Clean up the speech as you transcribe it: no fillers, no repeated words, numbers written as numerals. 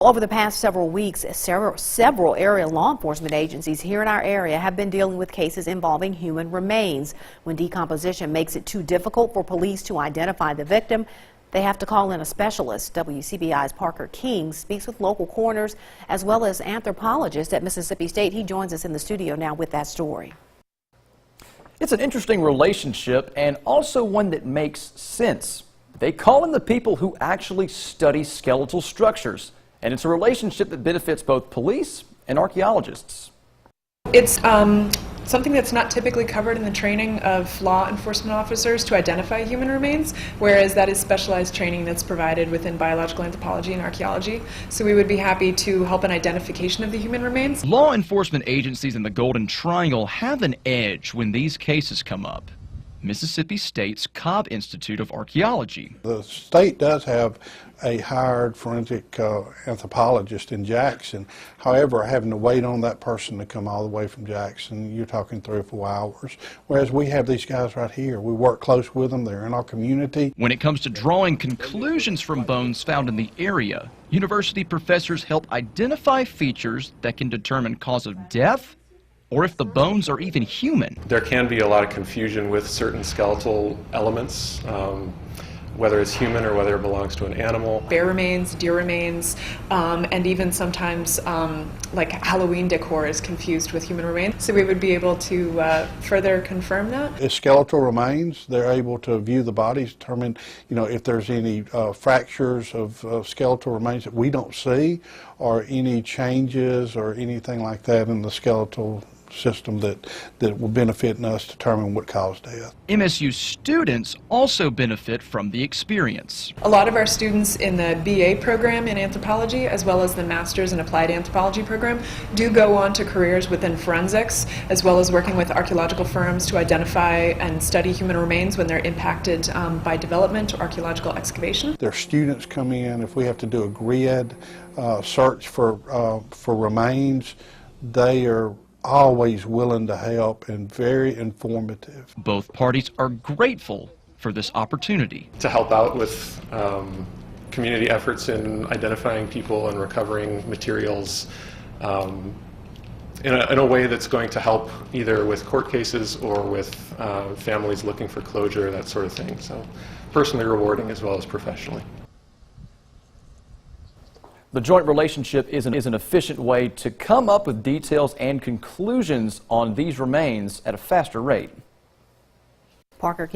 Over the past several weeks, several area law enforcement agencies here in our area have been dealing with cases involving human remains. When decomposition makes it too difficult for police to identify the victim, they have to call in a specialist. WCBI's Parker King speaks with local coroners as well as anthropologists at Mississippi State. He joins us in the studio now with that story. It's an interesting relationship and also one that makes sense. They call in the people who actually study skeletal structures. And it's a relationship that benefits both police and archaeologists. It's something that's not typically covered in the training of law enforcement officers to identify human remains, whereas that is specialized training that's provided within biological anthropology and archaeology. So we would be happy to help in identification of the human remains. Law enforcement agencies in the Golden Triangle have an edge when these cases come up. Mississippi State's Cobb Institute of Archaeology. The state does have a hired forensic anthropologist in Jackson. However, having to wait on that person to come all the way from Jackson, you're talking 3 or 4 hours. Whereas we have these guys right here. We work close with them. They're in our community. When it comes to drawing conclusions from bones found in the area, university professors help identify features that can determine cause of death or if the bones are even human. There can be a lot of confusion with certain skeletal elements, whether it's human or whether it belongs to an animal. Bear remains, deer remains, and even sometimes like Halloween decor is confused with human remains. So we would be able to further confirm that. It's skeletal remains. They're able to view the bodies, determine, if there's any fractures of skeletal remains that we don't see, or any changes or anything like that in the skeletal system that will benefit us to determine what caused death. MSU students also benefit from the experience. A lot of our students in the BA program in anthropology, as well as the Master's in Applied Anthropology program, do go on to careers within forensics, as well as working with archaeological firms to identify and study human remains when they're impacted by development or archaeological excavation. Their students come in. If we have to do a grid search for remains, they are always willing to help and very informative. Both parties are grateful for this opportunity. To help out with community efforts in identifying people and recovering materials in a way that's going to help either with court cases or with families looking for closure, that sort of thing. So personally rewarding as well as professionally. The joint relationship is an efficient way to come up with details and conclusions on these remains at a faster rate. Parker King.